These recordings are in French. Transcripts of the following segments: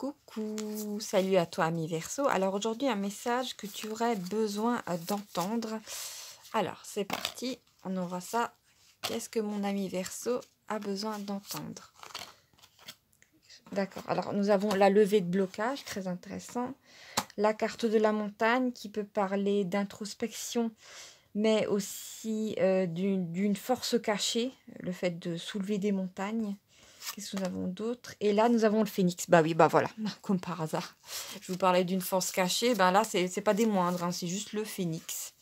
Coucou, salut à toi ami Verseau. Alors aujourd'hui un message que tu aurais besoin d'entendre. Alors c'est parti, on envoie ça. Qu'est-ce que mon ami Verseau a besoin d'entendre? D'accord, alors nous avons la levée de blocage, très intéressant. La carte de la montagne qui peut parler d'introspection, mais aussi d'une force cachée, le fait de soulever des montagnes. Qu'est-ce que nous avons d'autre? Et là, nous avons le phénix. Bah oui, bah voilà, comme par hasard. Je vous parlais d'une force cachée. Ben là, c'est pas des moindres, hein, c'est juste le phénix.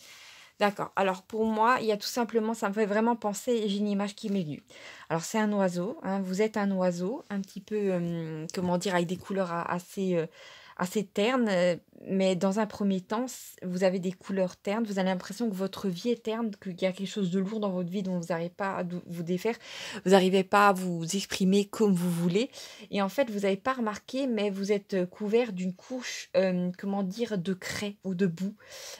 D'accord. Alors pour moi, il y a tout simplement, ça me fait vraiment penser, et j'ai une image qui m'est venue. Alors c'est un oiseau, hein, vous êtes un oiseau, un petit peu, comment dire, avec des couleurs assez ternes, mais dans un premier temps, vous avez des couleurs ternes, vous avez l'impression que votre vie est terne, qu'il y a quelque chose de lourd dans votre vie dont vous n'arrivez pas à vous défaire, vous n'arrivez pas à vous exprimer comme vous voulez. Et en fait, vous n'avez pas remarqué, mais vous êtes couvert d'une couche, comment dire, de craie ou de boue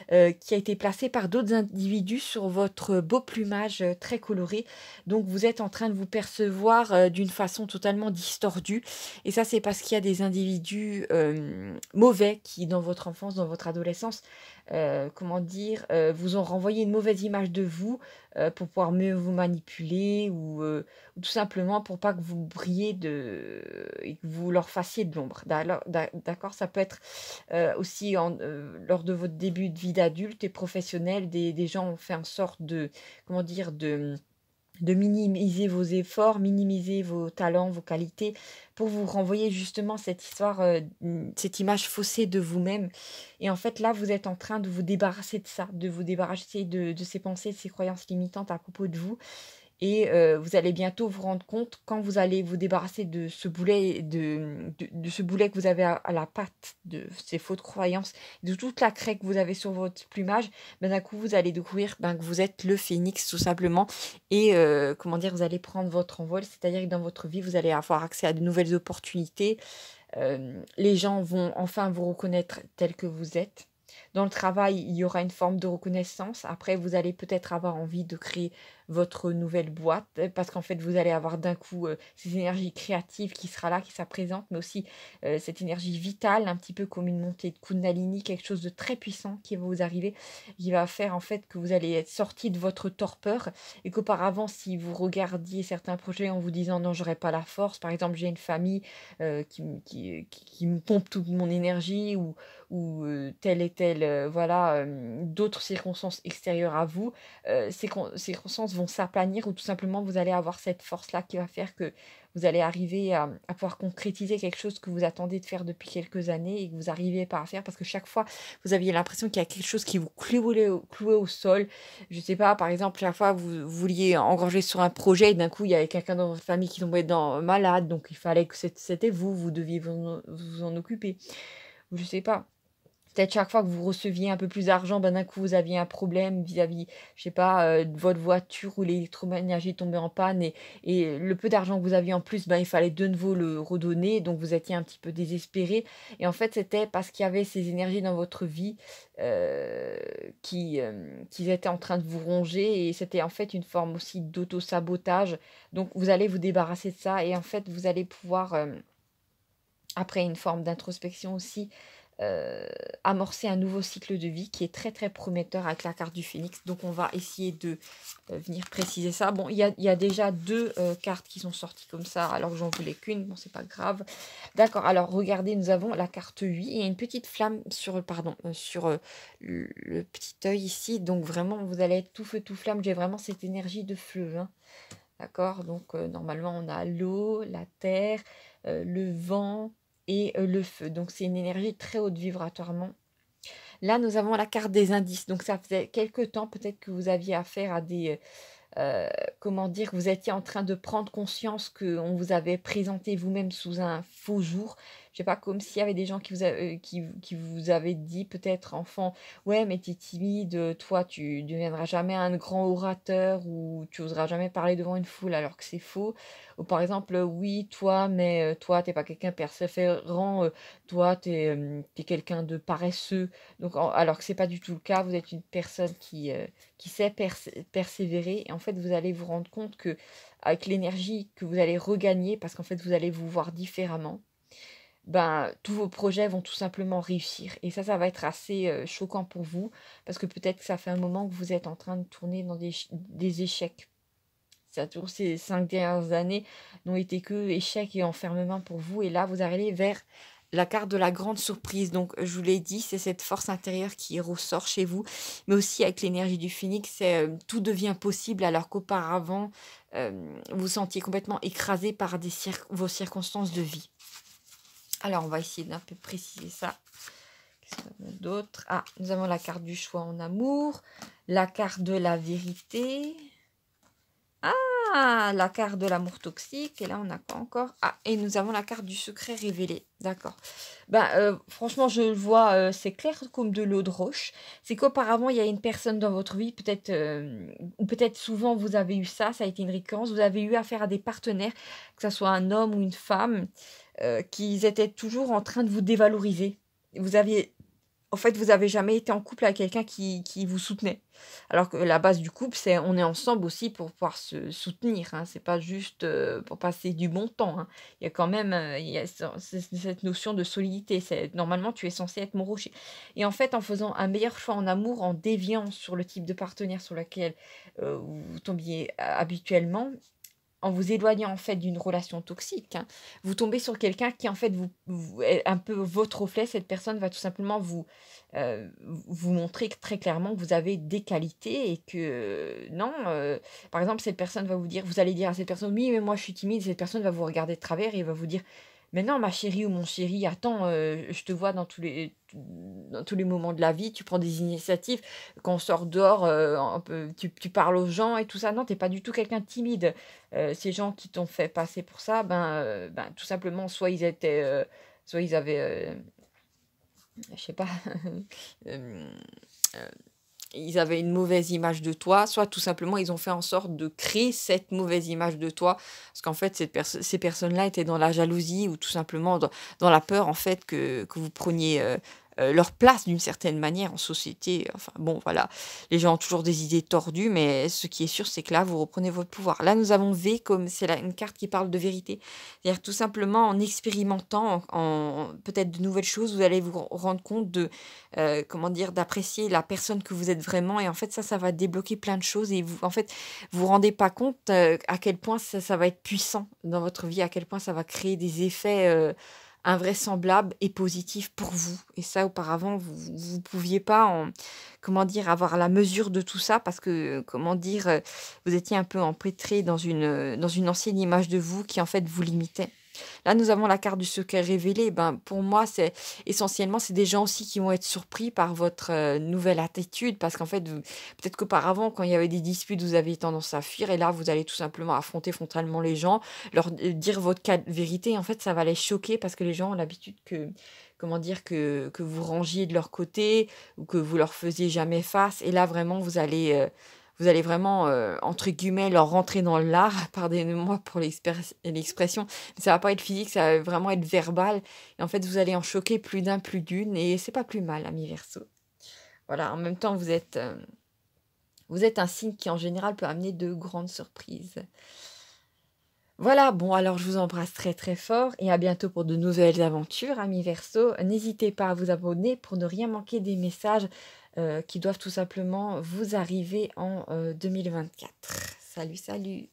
qui a été placé par d'autres individus sur votre beau plumage très coloré. Donc vous êtes en train de vous percevoir d'une façon totalement distordue. Et ça, c'est parce qu'il y a des individus mauvais qui, dans votre enfance, dans votre adolescence, comment dire, vous ont renvoyé une mauvaise image de vous pour pouvoir mieux vous manipuler ou tout simplement pour pas que vous brilliez et que vous leur fassiez de l'ombre. D'accord, ça peut être aussi lors de votre début de vie d'adulte et professionnel, des gens ont fait en sorte de, comment dire, de minimiser vos efforts, minimiser vos talents, vos qualités, pour vous renvoyer justement cette histoire, cette image faussée de vous-même. Et en fait, là, vous êtes en train de vous débarrasser de ça, de vous débarrasser de ces pensées, de ces croyances limitantes à propos de vous. Et vous allez bientôt vous rendre compte, quand vous allez vous débarrasser de ce boulet, de ce boulet que vous avez à la patte, de ces fausses croyances, de toute la craie que vous avez sur votre plumage, ben, d'un coup, vous allez découvrir ben, que vous êtes le phénix, tout simplement. Et comment dire, vous allez prendre votre envol, c'est-à-dire que dans votre vie, vous allez avoir accès à de nouvelles opportunités. Les gens vont enfin vous reconnaître tel que vous êtes. Dans le travail, il y aura une forme de reconnaissance. Après, vous allez peut-être avoir envie de créer votre nouvelle boîte parce qu'en fait, vous allez avoir d'un coup ces énergies créatives qui sera là, qui sera présente, mais aussi cette énergie vitale, un petit peu comme une montée de Kundalini, quelque chose de très puissant qui va vous arriver, qui va faire en fait que vous allez être sorti de votre torpeur et qu'auparavant, si vous regardiez certains projets en vous disant non, j'aurais pas la force, par exemple, j'ai une famille qui me pompe toute mon énergie ou telle et telle, voilà, d'autres circonstances extérieures à vous, circonstances vont s'aplanir ou tout simplement vous allez avoir cette force-là qui va faire que vous allez arriver à pouvoir concrétiser quelque chose que vous attendez de faire depuis quelques années et que vous n'arrivez pas à faire parce que chaque fois, vous aviez l'impression qu'il y a quelque chose qui vous clouait au sol. Je ne sais pas, par exemple, chaque fois, vous vouliez engranger sur un projet et d'un coup, il y avait quelqu'un dans votre famille qui tombait malade, donc il fallait que c'était vous, vous deviez vous en occuper. Ou je sais pas. Peut-être chaque fois que vous receviez un peu plus d'argent, ben, d'un coup, vous aviez un problème vis-à-vis, je sais pas, de votre voiture où l'électroménager tombait en panne et le peu d'argent que vous aviez en plus, ben, il fallait de nouveau le redonner, donc vous étiez un petit peu désespéré et en fait, c'était parce qu'il y avait ces énergies dans votre vie, heu, qui étaient en train de vous ronger et c'était en fait une forme aussi d'auto-sabotage. Donc vous allez vous débarrasser de ça et en fait, vous allez pouvoir, après une forme d'introspection aussi, heu, amorcer un nouveau cycle de vie qui est très, très prometteur avec la carte du phénix. Donc on va essayer de, venir préciser ça. Bon, il y a déjà 2 cartes qui sont sorties comme ça, alors que j'en voulais qu'une. Bon, c'est pas grave. D'accord, alors regardez, nous avons la carte 8 et une petite flamme sur, pardon, sur, le petit œil ici. Donc vraiment, vous allez être tout feu, tout flamme. J'ai vraiment cette énergie de feu, hein. D'accord? Donc normalement, on a l'eau, la terre, le vent et le feu. Donc c'est une énergie très haute vibratoirement. Là, nous avons la carte des indices. Donc ça faisait quelque temps peut-être que vous aviez affaire à des, comment dire? Vous étiez en train de prendre conscience qu'on vous avait présenté vous-même sous un faux jour. Je sais pas, comme s'il y avait des gens qui vous avaient dit peut-être enfant: «Ouais, mais tu es timide, toi tu deviendras jamais un grand orateur ou tu oseras jamais parler devant une foule», alors que c'est faux. Ou par exemple, «Oui, toi, mais toi tu es pas quelqu'un de persévérant, toi tu es, quelqu'un de paresseux». Donc alors que c'est pas du tout le cas, vous êtes une personne qui sait persévérer et en fait, vous allez vous rendre compte qu'avec l'énergie que vous allez regagner parce qu'en fait, vous allez vous voir différemment, ben, tous vos projets vont tout simplement réussir. Et ça va être assez choquant pour vous, parce que peut-être que ça fait un moment que vous êtes en train de tourner dans des échecs. Ça, toujours ces 5 dernières années n'ont été que échecs et enfermement pour vous. Et là, vous arrivez vers la carte de la grande surprise. Donc, je vous l'ai dit, c'est cette force intérieure qui ressort chez vous. Mais aussi avec l'énergie du phénix, c'est tout devient possible alors qu'auparavant, vous sentiez complètement écrasé par vos circonstances de vie. Alors, on va essayer d'un peu préciser ça. Qu'est-ce qu'on a d'autre? Ah, nous avons la carte du choix en amour, la carte de la vérité. Ah, la carte de l'amour toxique. Et là, on a quoi encore? Ah, et nous avons la carte du secret révélé. D'accord. Ben, franchement, je le vois, c'est clair comme de l'eau de roche. C'est qu'auparavant, il y a une personne dans votre vie, peut-être, ou peut-être souvent vous avez eu ça, ça a été une récurrence, vous avez eu affaire à des partenaires, que ce soit un homme ou une femme, qui étaient toujours en train de vous dévaloriser. Vous aviez En fait, vous avez jamais été en couple avec quelqu'un qui vous soutenait. Alors que la base du couple, c'est on est ensemble aussi pour pouvoir se soutenir, hein. C'est pas juste, pour passer du bon temps, hein. Il y a quand même, il y a cette notion de solidité. C'est normalement, tu es censé être mon rocher. Et en fait, en faisant un meilleur choix en amour, en déviant sur le type de partenaire sur lequel, vous tombiez habituellement, en vous éloignant en fait d'une relation toxique, hein, vous tombez sur quelqu'un qui en fait est un peu votre reflet. Cette personne va tout simplement vous montrer très clairement que vous avez des qualités et que non, par exemple, cette personne va vous allez dire à cette personne, oui, mais moi je suis timide. Cette personne va vous regarder de travers et va vous dire, mais non, ma chérie ou mon chéri, attends, je te vois dans tous les moments de la vie, tu prends des initiatives. Quand on sort dehors, tu parles aux gens et tout ça. Non, t'es pas du tout quelqu'un de timide. Ces gens qui t'ont fait passer pour ça, ben, tout simplement, soit ils avaient, je sais pas, hem, heu, ils avaient une mauvaise image de toi, soit tout simplement ils ont fait en sorte de créer cette mauvaise image de toi. Parce qu'en fait, ces personnes-là étaient dans la jalousie ou tout simplement dans la peur en fait que vous preniez, leur place d'une certaine manière en société. Enfin bon, voilà, les gens ont toujours des idées tordues, mais ce qui est sûr, c'est que là, vous reprenez votre pouvoir. Là, nous avons V comme c'est une carte qui parle de vérité. C'est-à-dire tout simplement en expérimentant peut-être de nouvelles choses, vous allez vous rendre compte comment dire, d'apprécier la personne que vous êtes vraiment. Et en fait, ça va débloquer plein de choses. Et vous, en fait, vous vous rendez pas compte à quel point ça va être puissant dans votre vie, à quel point ça va créer des effets invraisemblables et positifs pour vous. Et ça, auparavant, vous pouviez pas, comment dire, avoir la mesure de tout ça parce que, comment dire, vous étiez un peu empêtré dans une ancienne image de vous qui, en fait, vous limitait. Là, nous avons la carte du secret révélé. Ben, pour moi, c'est essentiellement, c'est des gens aussi qui vont être surpris par votre nouvelle attitude parce qu'en fait, peut-être qu'auparavant, quand il y avait des disputes, vous aviez tendance à fuir et là, vous allez tout simplement affronter frontalement les gens, leur dire votre vérité. En fait, ça va les choquer parce que les gens ont l'habitude comment dire, que vous rangiez de leur côté ou que vous leur faisiez jamais face. Et là, vraiment, vous allez vraiment, entre guillemets, leur rentrer dans l'art, pardonnez-moi pour l'expression, mais ça va pas être physique, ça va vraiment être verbal. Et en fait, vous allez en choquer plus d'un, plus d'une, et c'est pas plus mal, ami Verseau. Voilà, en même temps, vous êtes un signe qui, en général, peut amener de grandes surprises. Voilà, bon, alors je vous embrasse très très fort et à bientôt pour de nouvelles aventures, amis Verseau. N'hésitez pas à vous abonner pour ne rien manquer des messages qui doivent tout simplement vous arriver en 2024. Salut, salut!